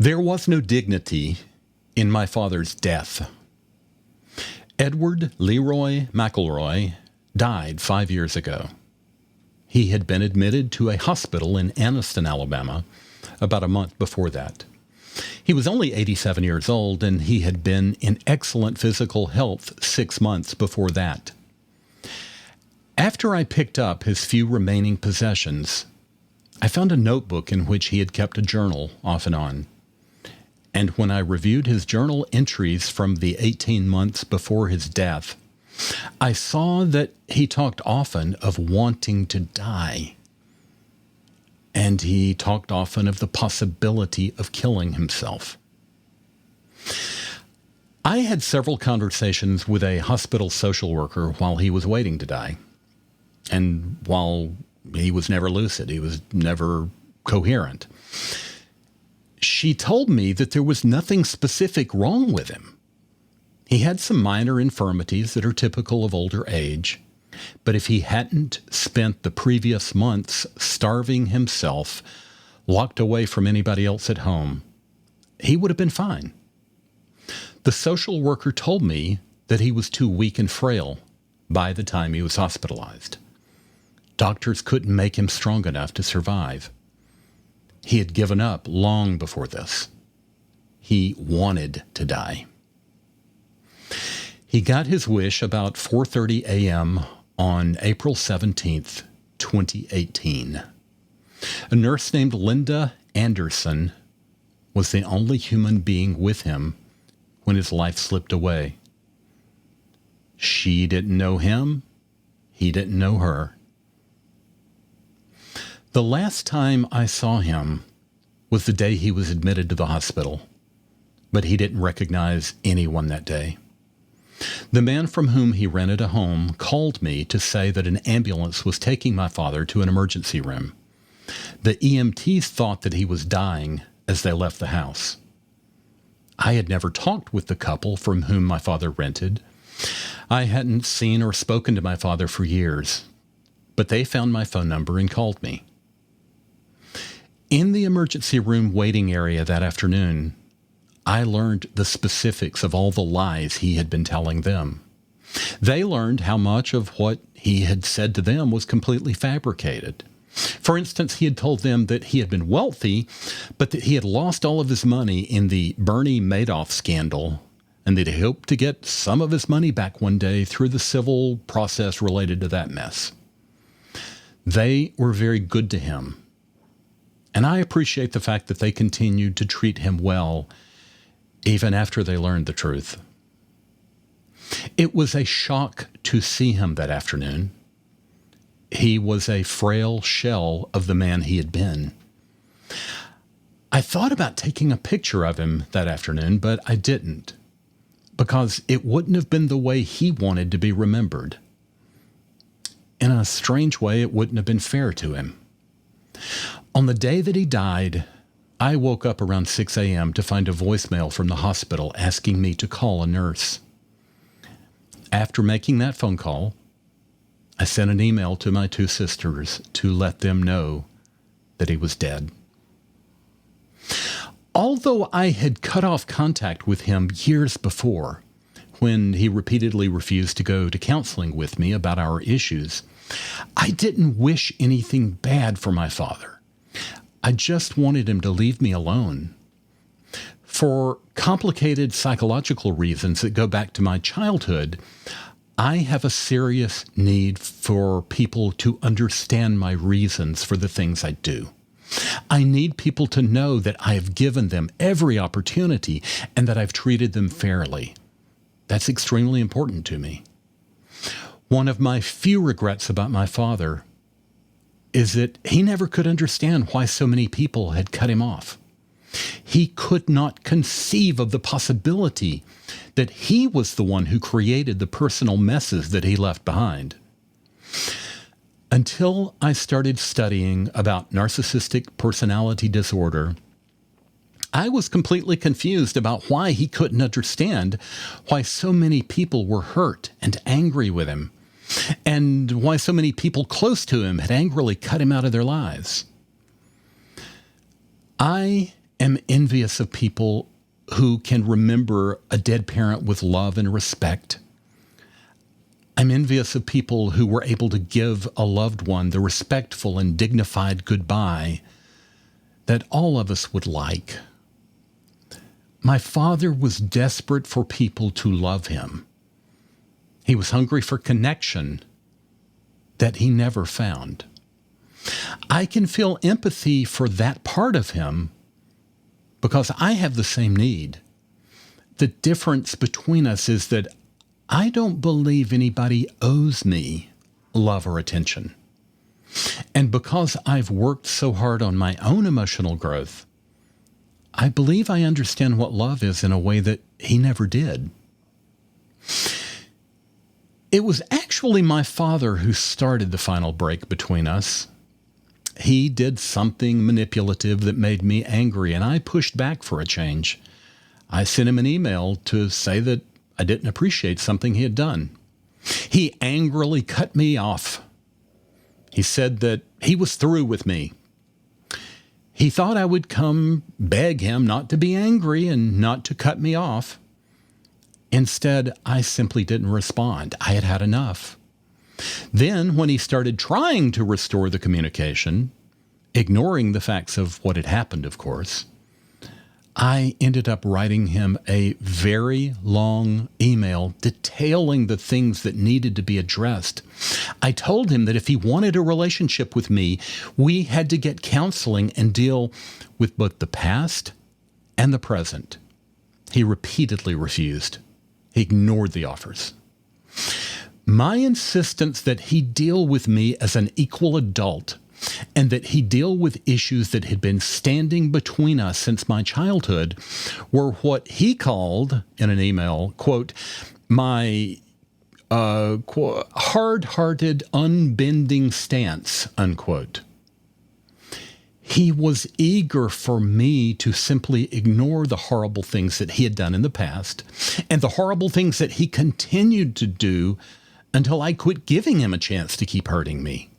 There was no dignity in my father's death. Edward Leroy McElroy died 5 years ago. He had been admitted to a hospital in Anniston, Alabama, about a month before that. He was only 87 years old, and he had been in excellent physical health 6 months before that. After I picked up his few remaining possessions, I found a notebook in which he had kept a journal off and on. And when I reviewed his journal entries from the 18 months before his death, I saw that he talked often of wanting to die. And he talked often of the possibility of killing himself. I had several conversations with a hospital social worker while he was waiting to die. And while he was never lucid, he was never coherent. She told me that there was nothing specific wrong with him. He had some minor infirmities that are typical of older age, but if he hadn't spent the previous months starving himself, locked away from anybody else at home, he would have been fine. The social worker told me that he was too weak and frail by the time he was hospitalized. Doctors couldn't make him strong enough to survive. He had given up long before this. He wanted to die. He got his wish about 4:30 a.m. on April 17th, 2018. A nurse named Linda Anderson was the only human being with him when his life slipped away. She didn't know him. He didn't know her. The last time I saw him was the day he was admitted to the hospital, but he didn't recognize anyone that day. The man from whom he rented a home called me to say that an ambulance was taking my father to an emergency room. The EMTs thought that he was dying as they left the house. I had never talked with the couple from whom my father rented. I hadn't seen or spoken to my father for years, but they found my phone number and called me. In the emergency room waiting area that afternoon, I learned the specifics of all the lies he had been telling them. They learned how much of what he had said to them was completely fabricated. For instance, he had told them that he had been wealthy, but that he had lost all of his money in the Bernie Madoff scandal, and that he hoped to get some of his money back one day through the civil process related to that mess. They were very good to him. And I appreciate the fact that they continued to treat him well, even after they learned the truth. It was a shock to see him that afternoon. He was a frail shell of the man he had been. I thought about taking a picture of him that afternoon, but I didn't, because it wouldn't have been the way he wanted to be remembered. In a strange way, it wouldn't have been fair to him. On the day that he died, I woke up around 6 a.m. to find a voicemail from the hospital asking me to call a nurse. After making that phone call, I sent an email to my two sisters to let them know that he was dead. Although I had cut off contact with him years before, when he repeatedly refused to go to counseling with me about our issues, I didn't wish anything bad for my father. I just wanted him to leave me alone. For complicated psychological reasons that go back to my childhood, I have a serious need for people to understand my reasons for the things I do. I need people to know that I have given them every opportunity and that I've treated them fairly. That's extremely important to me. One of my few regrets about my father is that he never could understand why so many people had cut him off. He could not conceive of the possibility that he was the one who created the personal messes that he left behind. Until I started studying about narcissistic personality disorder, I was completely confused about why he couldn't understand why so many people were hurt and angry with him, and why so many people close to him had angrily cut him out of their lives. I am envious of people who can remember a dead parent with love and respect. I'm envious of people who were able to give a loved one the respectful and dignified goodbye that all of us would like. My father was desperate for people to love him. He was hungry for connection that he never found. I can feel empathy for that part of him because I have the same need. The difference between us is that I don't believe anybody owes me love or attention. And because I've worked so hard on my own emotional growth, I believe I understand what love is in a way that he never did. It was actually my father who started the final break between us. He did something manipulative that made me angry, and I pushed back for a change. I sent him an email to say that I didn't appreciate something he had done. He angrily cut me off. He said that he was through with me. He thought I would come beg him not to be angry and not to cut me off. Instead, I simply didn't respond. I had had enough. Then, when he started trying to restore the communication, ignoring the facts of what had happened, of course, I ended up writing him a very long email detailing the things that needed to be addressed. I told him that if he wanted a relationship with me, we had to get counseling and deal with both the past and the present. He repeatedly refused. He ignored the offers. My insistence that he deal with me as an equal adult and that he deal with issues that had been standing between us since my childhood were what he called, in an email, quote, my hard-hearted, unbending stance, unquote. He was eager for me to simply ignore the horrible things that he had done in the past and the horrible things that he continued to do until I quit giving him a chance to keep hurting me.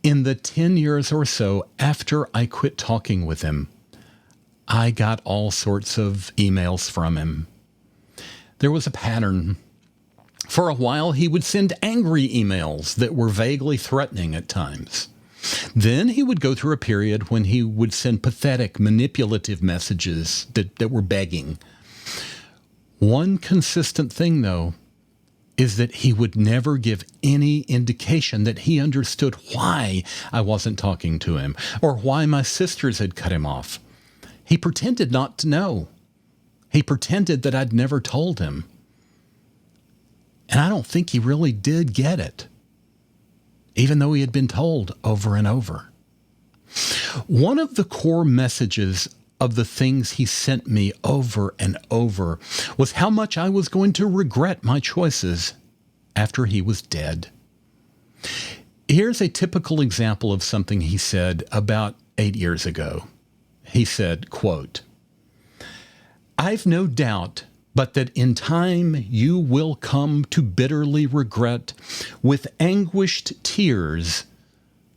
In the 10 years or so after I quit talking with him, I got all sorts of emails from him. There was a pattern. For a while, he would send angry emails that were vaguely threatening at times. Then he would go through a period when he would send pathetic, manipulative messages that were begging. One consistent thing, though, is that he would never give any indication that he understood why I wasn't talking to him or why my sisters had cut him off. He pretended not to know. He pretended that I'd never told him. And I don't think he really did get it, even though he had been told over and over. One of the core messages of the things he sent me over and over was how much I was going to regret my choices after he was dead. Here's a typical example of something he said about 8 years ago. He said, quote, "I've no doubt but that in time you will come to bitterly regret with anguished tears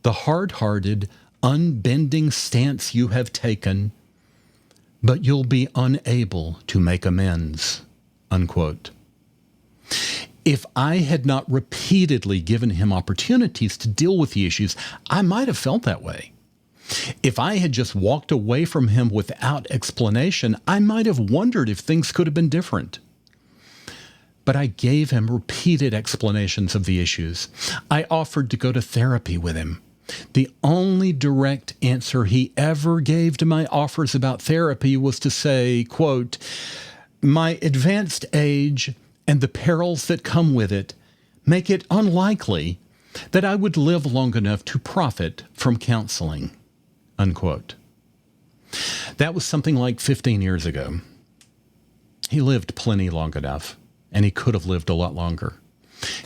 the hard-hearted, unbending stance you have taken, but you'll be unable to make amends," unquote. If I had not repeatedly given him opportunities to deal with the issues, I might have felt that way. If I had just walked away from him without explanation, I might have wondered if things could have been different. But I gave him repeated explanations of the issues. I offered to go to therapy with him. The only direct answer he ever gave to my offers about therapy was to say, quote, "My advanced age and the perils that come with it make it unlikely that I would live long enough to profit from counseling," unquote. That was something like 15 years ago. He lived plenty long enough, and he could have lived a lot longer.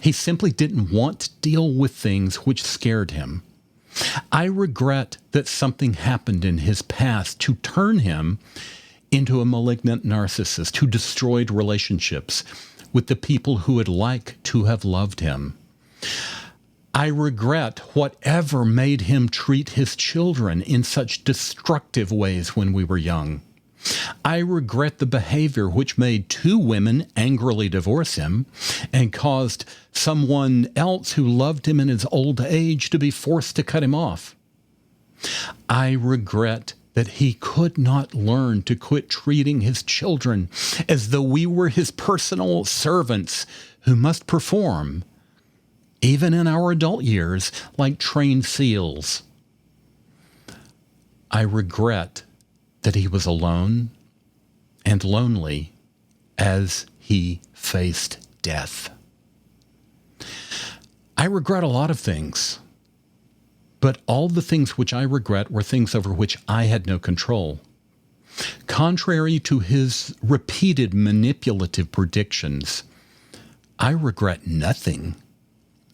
He simply didn't want to deal with things which scared him. I regret that something happened in his past to turn him into a malignant narcissist who destroyed relationships with the people who would like to have loved him. I regret whatever made him treat his children in such destructive ways when we were young. I regret the behavior which made 2 women angrily divorce him and caused someone else who loved him in his old age to be forced to cut him off. I regret that he could not learn to quit treating his children as though we were his personal servants who must perform, even in our adult years, like trained seals. I regret that he was alone and lonely as he faced death. I regret a lot of things, but all the things which I regret were things over which I had no control. Contrary to his repeated manipulative predictions, I regret nothing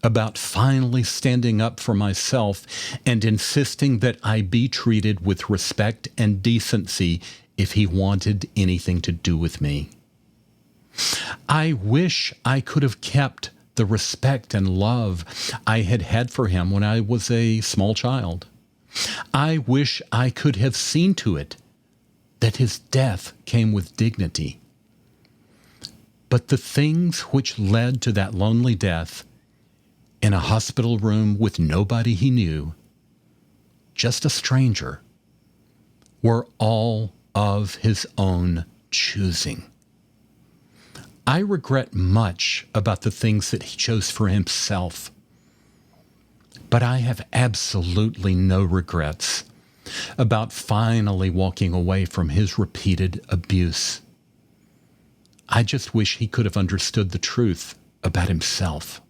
about finally standing up for myself and insisting that I be treated with respect and decency if he wanted anything to do with me. I wish I could have kept the respect and love I had had for him when I was a small child. I wish I could have seen to it that his death came with dignity. But the things which led to that lonely death in a hospital room with nobody he knew, just a stranger, were all of his own choosing. I regret much about the things that he chose for himself, but I have absolutely no regrets about finally walking away from his repeated abuse. I just wish he could have understood the truth about himself.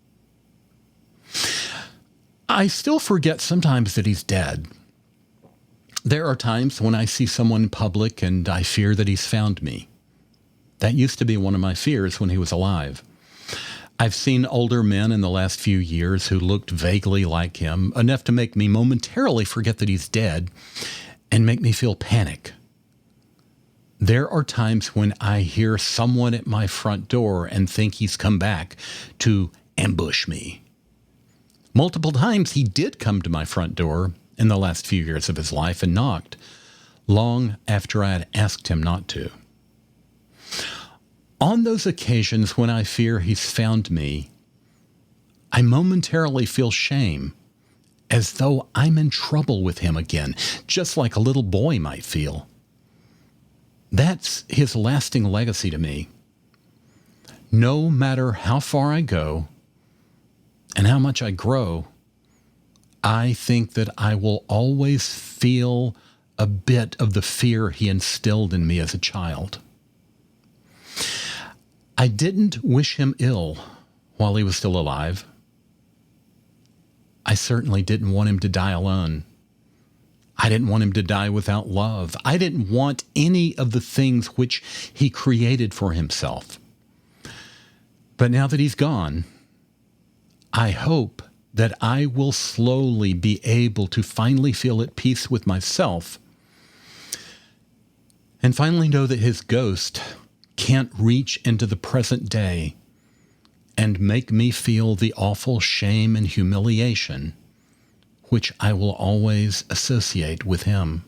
I still forget sometimes that he's dead. There are times when I see someone in public and I fear that he's found me. That used to be one of my fears when he was alive. I've seen older men in the last few years who looked vaguely like him, enough to make me momentarily forget that he's dead and make me feel panic. There are times when I hear someone at my front door and think he's come back to ambush me. Multiple times he did come to my front door in the last few years of his life and knocked, long after I had asked him not to. On those occasions when I fear he's found me, I momentarily feel shame, as though I'm in trouble with him again, just like a little boy might feel. That's his lasting legacy to me. No matter how far I go and how much I grow, I think that I will always feel a bit of the fear he instilled in me as a child. I didn't wish him ill while he was still alive. I certainly didn't want him to die alone. I didn't want him to die without love. I didn't want any of the things which he created for himself. But now that he's gone, I hope that I will slowly be able to finally feel at peace with myself and finally know that his ghost can't reach into the present day and make me feel the awful shame and humiliation which I will always associate with him.